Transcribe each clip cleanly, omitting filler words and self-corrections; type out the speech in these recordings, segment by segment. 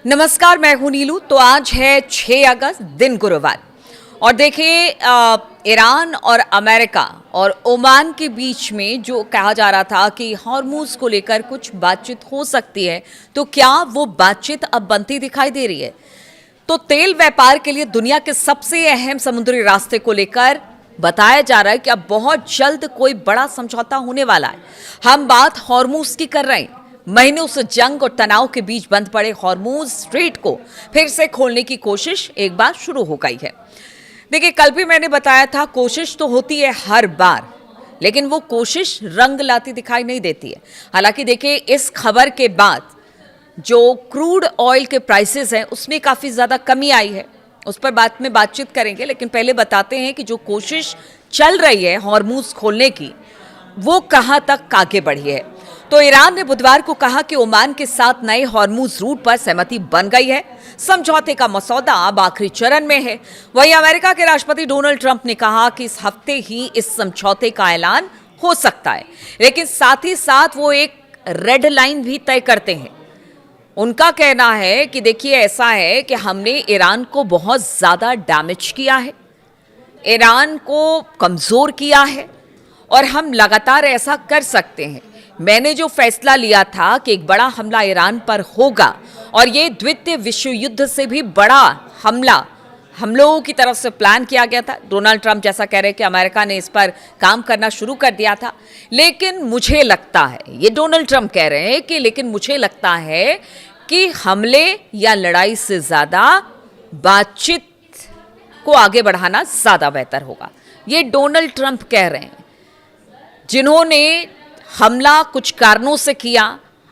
नमस्कार, मैं हूं नीलू। तो आज है 6 अगस्त, दिन गुरुवार। और देखिए, ईरान और अमेरिका और ओमान के बीच में जो कहा जा रहा था कि हॉर्मूज को लेकर कुछ बातचीत हो सकती है, तो क्या वो बातचीत अब बनती दिखाई दे रही है? तो तेल व्यापार के लिए दुनिया के सबसे अहम समुद्री रास्ते को लेकर बताया जा रहा है कि अब बहुत जल्द कोई बड़ा समझौता होने वाला है। हम बात हॉर्मूज की कर रहे हैं। महीनों से जंग और तनाव के बीच बंद पड़े हॉर्मूज स्ट्रेट को फिर से खोलने की कोशिश एक बार शुरू हो गई है। देखिए, कल भी मैंने बताया था, कोशिश तो होती है हर बार, लेकिन वो कोशिश रंग लाती दिखाई नहीं देती है। हालांकि देखिए, इस खबर के बाद जो क्रूड ऑयल के प्राइसेस हैं उसमें काफ़ी ज़्यादा कमी आई है। उस पर बाद में बातचीत करेंगे, लेकिन पहले बताते हैं कि जो कोशिश चल रही है हॉर्मूज खोलने की, वो कहाँ तक आगे बढ़ी है। तो ईरान ने बुधवार को कहा कि ओमान के साथ नए हॉर्मूज रूट पर सहमति बन गई है। समझौते का मसौदा अब आखिरी चरण में है। वहीं अमेरिका के राष्ट्रपति डोनाल्ड ट्रंप ने कहा कि इस हफ्ते ही इस समझौते का ऐलान हो सकता है, लेकिन साथ ही साथ वो एक रेड लाइन भी तय करते हैं। उनका कहना है कि देखिए, ऐसा है कि हमने ईरान को बहुत ज्यादा डैमेज किया है, ईरान को कमजोर किया है, और हम लगातार ऐसा कर सकते हैं। मैंने जो फैसला लिया था कि एक बड़ा हमला ईरान पर होगा, और ये द्वितीय विश्व युद्ध से भी बड़ा हमला हम लोगों की तरफ से प्लान किया गया था। डोनाल्ड ट्रंप जैसा कह रहे हैं कि अमेरिका ने इस पर काम करना शुरू कर दिया था, लेकिन मुझे लगता है, ये डोनाल्ड ट्रंप कह रहे हैं कि लेकिन मुझे लगता है कि हमले या लड़ाई से ज्यादा बातचीत को आगे बढ़ाना ज्यादा बेहतर होगा। ये डोनाल्ड ट्रंप कह रहे हैं, जिन्होंने हमला कुछ कारणों से किया।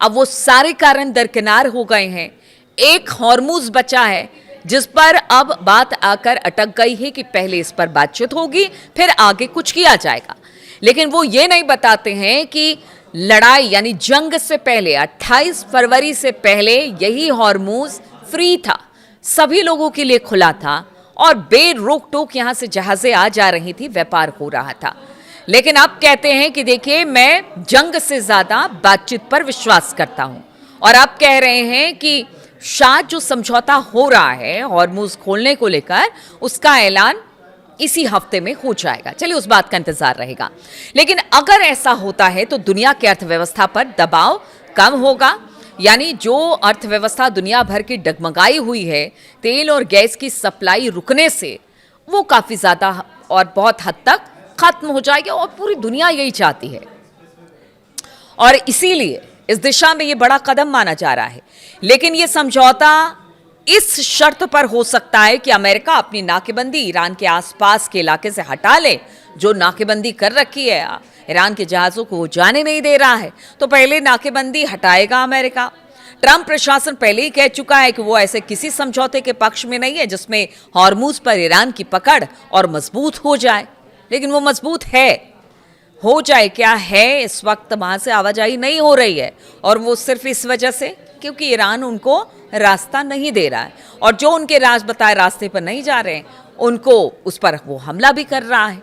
अब वो सारे कारण दरकिनार हो गए हैं। एक हॉर्मूज बचा है जिस पर अब बात आकर अटक गई है कि पहले इस पर बातचीत होगी, फिर आगे कुछ किया जाएगा। लेकिन वो ये नहीं बताते हैं कि लड़ाई यानी जंग से पहले 28 फरवरी से पहले यही हॉर्मूज फ्री था, सभी लोगों के लिए खुला था, और बेरोक टोक यहां से जहाजें आ जा रही थी, व्यापार हो रहा था। लेकिन अब कहते हैं कि देखिए, मैं जंग से ज्यादा बातचीत पर विश्वास करता हूं, और अब कह रहे हैं कि शायद जो समझौता हो रहा है हॉर्मूज खोलने को लेकर, उसका ऐलान इसी हफ्ते में हो जाएगा। चलिए, उस बात का इंतजार रहेगा। लेकिन अगर ऐसा होता है तो दुनिया की अर्थव्यवस्था पर दबाव कम होगा। यानी जो अर्थव्यवस्था दुनिया भर की डगमगाई हुई है तेल और गैस की सप्लाई रुकने से, वो काफी ज्यादा और बहुत हद तक खत्म हो जाएगी, और पूरी दुनिया यही चाहती है। और इसीलिए इस दिशा में ये बड़ा कदम माना जा रहा है। लेकिन ये समझौता इस शर्त पर हो सकता है कि अमेरिका अपनी नाकेबंदी ईरान के आसपास के इलाके से हटा ले। जो नाकेबंदी कर रखी है, ईरान के जहाजों को जाने नहीं दे रहा है, तो पहले नाकेबंदी हटाएगा अमेरिका। ट्रंप प्रशासन पहले ही कह चुका है कि वो ऐसे किसी समझौते के पक्ष में नहीं है जिसमें हॉर्मूज पर ईरान की पकड़ और मजबूत हो जाए। लेकिन वो मजबूत हो जाए क्या है, इस वक्त वहां से आवाजाही नहीं हो रही है, और वो सिर्फ इस वजह से क्योंकि ईरान उनको रास्ता नहीं दे रहा है, और जो उनके राज बताए रास्ते पर नहीं जा रहे हैं, उनको उस पर वो हमला भी कर रहा है।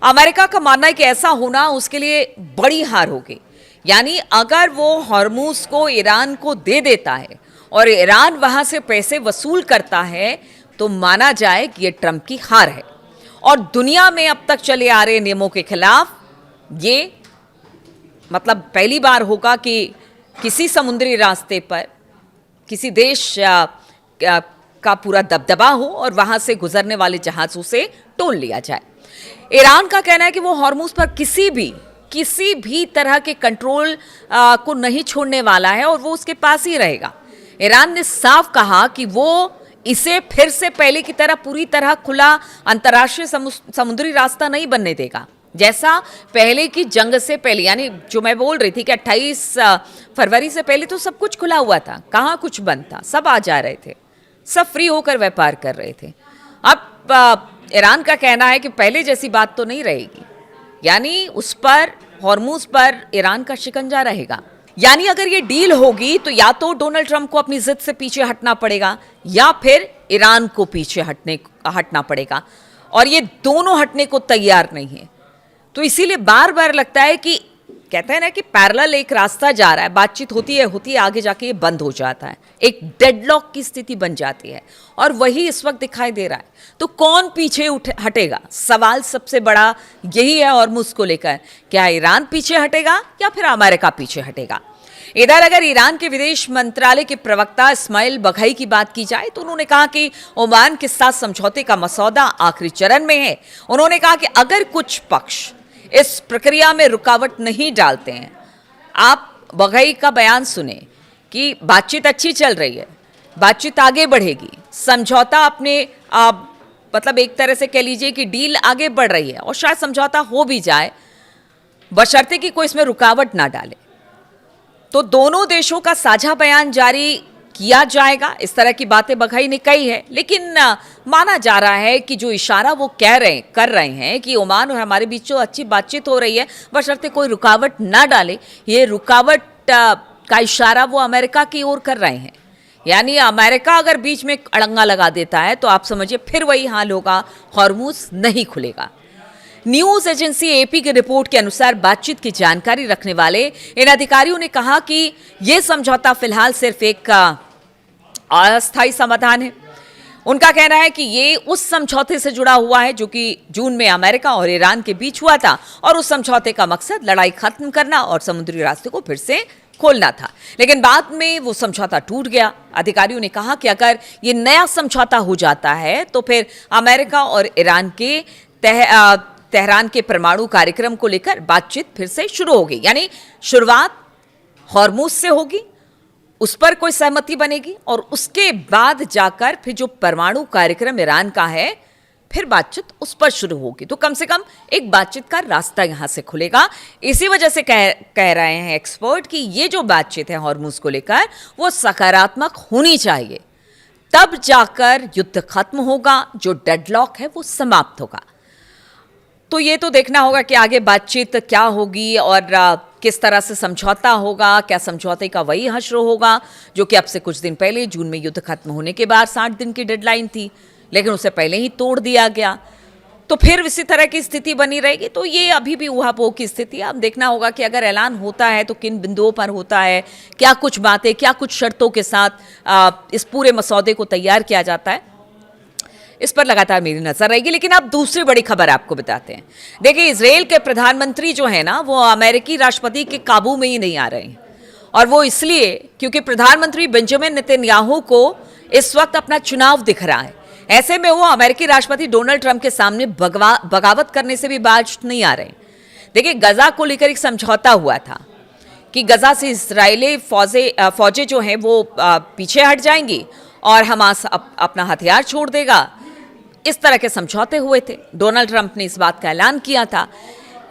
अमेरिका का मानना है कि ऐसा होना उसके लिए बड़ी हार होगी। यानी अगर वो हॉर्मूज को ईरान को दे देता है और ईरान वहां से पैसे वसूल करता है, तो माना जाए कि ये ट्रंप की हार है। और दुनिया में अब तक चले आ रहे नियमों के खिलाफ ये मतलब पहली बार होगा कि किसी समुद्री रास्ते पर किसी देश का पूरा दबदबा हो और वहां से गुजरने वाले जहाजों से टोल लिया जाए। ईरान का कहना है कि वो हॉर्मूज पर किसी भी तरह के कंट्रोल को नहीं छोड़ने वाला है, और वो उसके पास ही रहेगा। ईरान ने साफ कहा कि वो इसे फिर से पहले की तरह पूरी तरह खुला अंतर्राष्ट्रीय समुद्री रास्ता नहीं बनने देगा, जैसा पहले की जंग से पहले। यानी जो मैं बोल रही थी कि 28 फरवरी से पहले तो सब कुछ खुला हुआ था, कहाँ कुछ बंद था, सब आ जा रहे थे, सब फ्री होकर व्यापार कर रहे थे। अब ईरान का कहना है कि पहले जैसी बात तो नहीं रहेगी, यानी उस पर हॉर्मूज पर ईरान का शिकंजा रहेगा। यानी अगर ये डील होगी तो या तो डोनाल्ड ट्रंप को अपनी जिद से पीछे हटना पड़ेगा, या फिर ईरान को पीछे हटना पड़ेगा, और ये दोनों हटने को तैयार नहीं है। तो इसीलिए बार बार लगता है कि कहते हैं ना कि पैरेलल एक रास्ता जा रहा है, बातचीत होती है आगे जाके ये बंद हो जाता है, एक डेडलॉक की स्थिति बन जाती है और वही इस वक्त दिखाई दे रहा है। तो कौन पीछे हटेगा, सवाल सबसे बड़ा यही है हॉर्मुज़ को लेकर। क्या ईरान पीछे हटेगा या फिर अमेरिका पीछे हटेगा? इधर अगर ईरान के विदेश मंत्रालय के प्रवक्ता इस्माइल बघई की बात की जाए तो उन्होंने कहा कि ओमान के साथ समझौते का मसौदा आखिरी चरण में है। उन्होंने कहा कि अगर कुछ पक्ष इस प्रक्रिया में रुकावट नहीं डालते हैं, आप बघई का बयान सुने कि बातचीत अच्छी चल रही है, बातचीत आगे बढ़ेगी, समझौता अपने मतलब एक तरह से कह लीजिए कि डील आगे बढ़ रही है और शायद समझौता हो भी जाए, बशर्ते कि कोई इसमें रुकावट ना डाले। तो दोनों देशों का साझा बयान जारी किया जाएगा, इस तरह की बातें बघई ने कही है। लेकिन माना जा रहा है कि जो इशारा वो कर रहे हैं कि ओमान और हमारे बीच जो अच्छी बातचीत हो रही है, बशर्ते कोई रुकावट ना डाले, ये रुकावट का इशारा वो अमेरिका की ओर कर रहे हैं। यानी अमेरिका अगर बीच में अड़ंगा लगा देता है तो आप समझिए फिर वही हाल होगा, हॉर्मुज़ नहीं खुलेगा। न्यूज एजेंसी एपी की रिपोर्ट के अनुसार बातचीत की जानकारी रखने वाले इन अधिकारियों ने कहा कि यह समझौता फिलहाल सिर्फ एक अस्थायी समाधान है। उनका कहना है कि ये उस समझौते से जुड़ा हुआ है जो कि जून में अमेरिका और ईरान के बीच हुआ था और उस समझौते का मकसद लड़ाई खत्म करना और समुद्री रास्ते को फिर से खोलना था। लेकिन बाद में वो समझौता टूट गया। अधिकारियों ने कहा कि अगर ये नया समझौता हो जाता है तो फिर अमेरिका और ईरान के तेहरान के परमाणु कार्यक्रम को लेकर बातचीत फिर से शुरू होगी। यानी शुरुआत हॉर्मुज़ से होगी, उस पर कोई सहमति बनेगी और उसके बाद जाकर फिर जो परमाणु कार्यक्रम ईरान का है फिर बातचीत उस पर शुरू होगी। तो कम से कम एक बातचीत का रास्ता यहां से खुलेगा। इसी वजह से कह रहे हैं एक्सपर्ट कि ये जो बातचीत है हॉर्मुज़ को लेकर वो सकारात्मक होनी चाहिए, तब जाकर युद्ध खत्म होगा, जो डेडलॉक है वो समाप्त होगा। तो ये तो देखना होगा कि आगे बातचीत क्या होगी और किस तरह से समझौता होगा। क्या समझौते का वही हश्र होगा जो कि अब से कुछ दिन पहले जून में युद्ध खत्म होने के बाद 60 दिन की डेडलाइन थी, लेकिन उसे पहले ही तोड़ दिया गया। तो फिर इसी तरह की स्थिति बनी रहेगी। तो ये अभी भी ऊहापोह की स्थिति है। अब देखना होगा कि अगर ऐलान होता है तो किन बिंदुओं पर होता है, क्या कुछ बातें, क्या कुछ शर्तों के साथ इस पूरे मसौदे को तैयार किया जाता है, इस पर लगातार मेरी नजर रहेगी। लेकिन अब दूसरी बड़ी खबर आपको बताते हैं। देखिए, इजराइल के प्रधानमंत्री जो है ना, वो अमेरिकी राष्ट्रपति के काबू में ही नहीं आ रहे हैं और वो इसलिए क्योंकि प्रधानमंत्री बेंजामिन नेतन्याहू को इस वक्त अपना चुनाव दिख रहा है। ऐसे में वो अमेरिकी राष्ट्रपति डोनाल्ड ट्रंप के सामने बगावत करने से भी बाज नहीं आ रहे। देखिए, गजा को लेकर एक समझौता हुआ था कि गजा से इजरायली फौजें जो हैं वो पीछे हट जाएंगी और हमास अपना हथियार छोड़ देगा। इस तरह के समझौते हुए थे। डोनाल्ड ट्रंप ने इस बात का ऐलान किया था।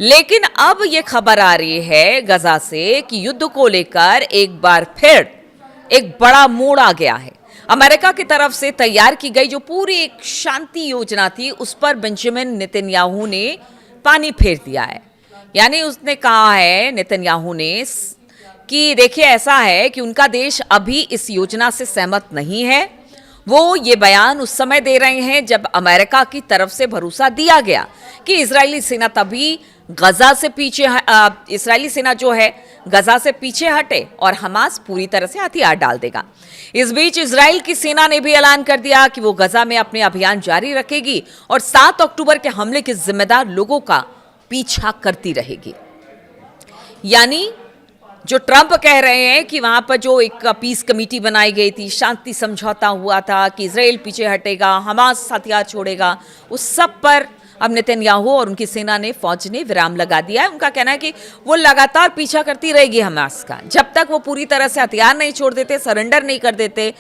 लेकिन अब यह खबर आ रही है गजा से कि युद्ध को लेकर एक बार फिर एक बड़ा मोड़ आ गया है। अमेरिका की तरफ से तैयार की गई जो पूरी एक शांति योजना थी, उस पर बेंजामिन नेतन्याहू ने पानी फेर दिया है। यानी उसने कहा है, नेतन्याहू ने, कि देखिए ऐसा है कि उनका देश अभी इस योजना से सहमत नहीं है। वो ये बयान उस समय दे रहे हैं जब अमेरिका की तरफ से भरोसा दिया गया कि इजरायली सेना तभी गजा से पीछे इजरायली सेना जो है गजा से पीछे हटे और हमास पूरी तरह से हथियार डाल देगा। इस बीच इजराइल की सेना ने भी ऐलान कर दिया कि वो गजा में अपने अभियान जारी रखेगी और 7 अक्टूबर के हमले के जिम्मेदार लोगों का पीछा करती रहेगी। यानी जो ट्रंप कह रहे हैं कि वहां पर जो एक पीस कमेटी बनाई गई थी, शांति समझौता हुआ था कि इजराइल पीछे हटेगा, हमास हथियार छोड़ेगा, उस सब पर अब नेतन्याहू और उनकी सेना ने, फौज ने विराम लगा दिया है। उनका कहना है कि वो लगातार पीछा करती रहेगी हमास का, जब तक वो पूरी तरह से हथियार नहीं छोड़ देते, सरेंडर नहीं कर देते,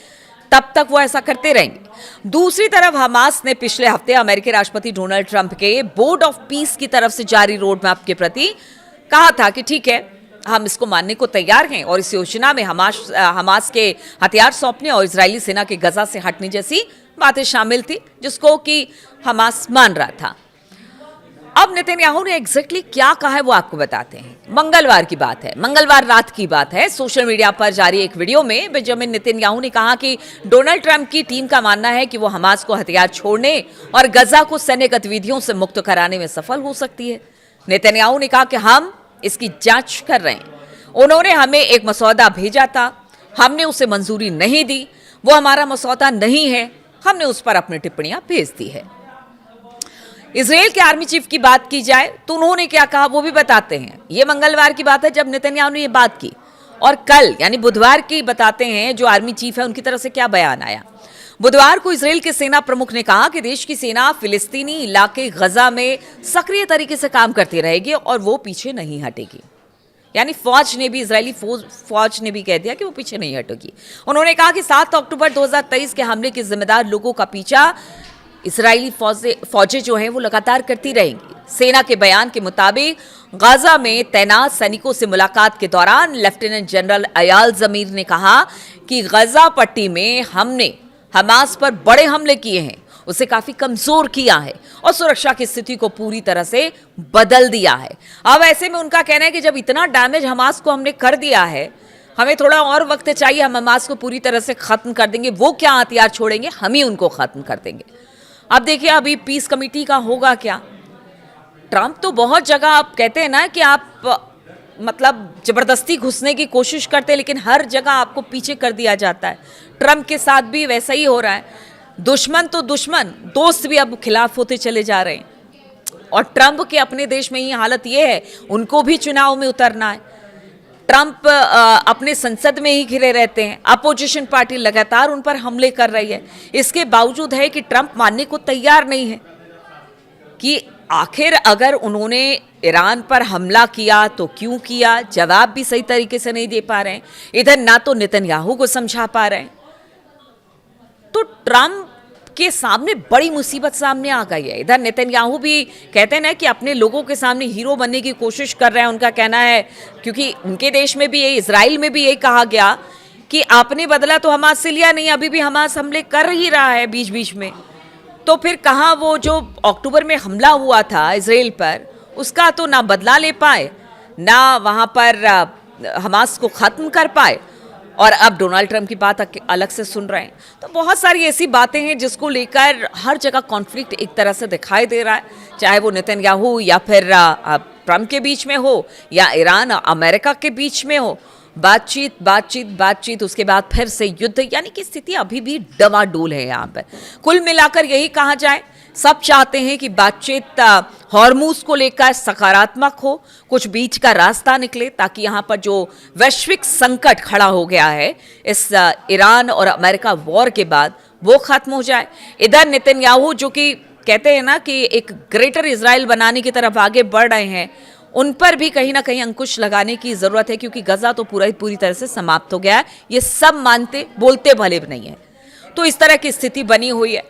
तब तक वो ऐसा करते रहेंगे। दूसरी तरफ हमास ने पिछले हफ्ते अमेरिकी राष्ट्रपति डोनाल्ड ट्रंप के बोर्ड ऑफ पीस की तरफ से जारी रोड मैप के प्रति कहा था कि ठीक है, हम इसको मानने को तैयार हैं और इस योजना में हमास के हथियार सौंपने और इजरायली सेना के गजा से हटने जैसी बातें शामिल थी, जिसको कि हमास मान रहा था। अब नेतन्याहू ने एग्जैक्टली क्या कहा है वो आपको बताते हैं। मंगलवार की बात है, मंगलवार रात की बात है। सोशल मीडिया पर जारी एक वीडियो में बेंजामिन नेतन्याहू ने कहा कि डोनाल्ड ट्रंप की टीम का मानना है कि वो हमास को हथियार छोड़ने और गजा को सैन्य गतिविधियों से मुक्त कराने में सफल हो सकती है। नेतन्याहू ने कहा कि हम इसकी जांच कर रहे हैं। उन्होंने हमें एक मसौदा भेजा था, हमने उसे मंजूरी नहीं दी, वो हमारा मसौदा नहीं है, हमने उस पर अपनी टिप्पणियां भेज दी है। इजराइल के आर्मी चीफ की बात की जाए तो उन्होंने क्या कहा वो भी बताते हैं। ये मंगलवार की बात है जब नेतन्याहू ने ये बात की, और कल यानी बुधवार की बताते हैं जो आर्मी चीफ है उनकी तरफ से क्या बयान आया। बुधवार को इजराइल के सेना प्रमुख ने कहा कि देश की सेना फिलिस्तीनी इलाके गजा में सक्रिय तरीके से काम करती रहेगी और वो पीछे नहीं हटेगी। यानी फौज ने भी, इजरायली फौज ने भी कह दिया कि वो पीछे नहीं हटेगी। उन्होंने कहा कि 7 अक्टूबर 2023 के हमले के जिम्मेदार लोगों का पीछा इजरायली फौजें जो हैं वो लगातार करती रहेंगी। सेना के बयान के मुताबिक गाजा में तैनात सैनिकों से मुलाकात के दौरान लेफ्टिनेंट जनरल अयाल जमीर ने कहा कि गजा पट्टी में हमने हमास पर बड़े हमले किए हैं, उसे काफी कमजोर किया है और सुरक्षा की स्थिति को पूरी तरह से बदल दिया है। अब ऐसे में उनका कहना है कि जब इतना डैमेज हमास को हमने कर दिया है, हमें थोड़ा और वक्त चाहिए, हम हमास को पूरी तरह से खत्म कर देंगे। वो क्या हथियार छोड़ेंगे, हम ही उनको खत्म कर देंगे। अब देखिए अभी पीस कमेटी का होगा क्या। ट्रंप तो बहुत जगह आप कहते हैं ना कि आप मतलब जबरदस्ती घुसने की कोशिश करते हैं, लेकिन हर जगह आपको पीछे कर दिया जाता है। ट्रंप के साथ भी वैसा ही हो रहा है। दुश्मन तो दुश्मन, दोस्त भी अब खिलाफ होते चले जा रहे हैं। और ट्रंप के अपने देश में ही हालत ये है, उनको भी चुनाव में उतरना है। ट्रंप अपने संसद में ही घिरे रहते हैं, अपोजिशन पार्टी लगातार उन पर हमले कर रही है। इसके बावजूद है कि ट्रंप मानने को तैयार नहीं है कि आखिर अगर उन्होंने ईरान पर हमला किया तो क्यों किया, जवाब भी सही तरीके से नहीं दे पा रहे हैं। इधर ना तो नेतन्याहू को समझा पा रहे हैं, तो ट्रंप के सामने बड़ी मुसीबत सामने आ गई है। इधर नेतन्याहू भी कहते हैं ना कि अपने लोगों के सामने हीरो बनने की कोशिश कर रहे हैं। उनका कहना है, क्योंकि उनके देश में भी ये, इजराइल में भी ये कहा गया कि आपने बदला तो हमास से लिया नहीं, अभी भी हमास हमले कर ही रहा है बीच बीच में। तो फिर कहाँ वो जो अक्टूबर में हमला हुआ था इजराइल पर, उसका तो ना बदला ले पाए, ना वहाँ पर हमास को ख़त्म कर पाए, और अब डोनाल्ड ट्रंप की बात अलग से सुन रहे हैं। तो बहुत सारी ऐसी बातें हैं जिसको लेकर हर जगह कॉन्फ्लिक्ट एक तरह से दिखाई दे रहा है, चाहे वो नेतन्याहू या फिर ट्रंप के बीच में हो या ईरान अमेरिका के बीच में हो। बातचीत उसके बाद फिर से युद्ध, यानी कि स्थिति अभी भी डवाडोल है यहाँ पर। कुल मिलाकर यही कहा जाए, सब चाहते हैं कि बातचीत हॉर्मूज को लेकर सकारात्मक हो, कुछ बीच का रास्ता निकले, ताकि यहाँ पर जो वैश्विक संकट खड़ा हो गया है इस ईरान और अमेरिका वॉर के बाद, वो खत्म हो जाए। इधर नेतन्याहू जो कि कहते हैं ना कि एक ग्रेटर इजराइल बनाने की तरफ आगे बढ़ रहे हैं, उन पर भी कहीं ना कहीं अंकुश लगाने की जरूरत है, क्योंकि गजा तो पूरी तरह से समाप्त हो गया है। ये सब मानते, बोलते भले भी नहीं है। तो इस तरह की स्थिति बनी हुई है।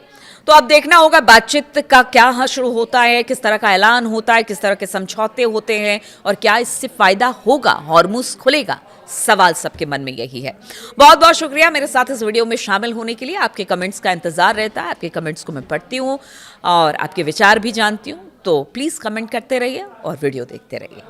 तो अब देखना होगा बातचीत का क्या हश्र होता है, किस तरह का ऐलान होता है, किस तरह के समझौते होते हैं, और क्या इससे फायदा होगा, हॉर्मूज खुलेगा। सवाल सबके मन में यही है। बहुत बहुत शुक्रिया मेरे साथ इस वीडियो में शामिल होने के लिए। आपके कमेंट्स का इंतजार रहता है, आपके कमेंट्स को मैं पढ़ती हूँ और आपके विचार भी जानती हूँ। तो प्लीज़ कमेंट करते रहिए और वीडियो देखते रहिए।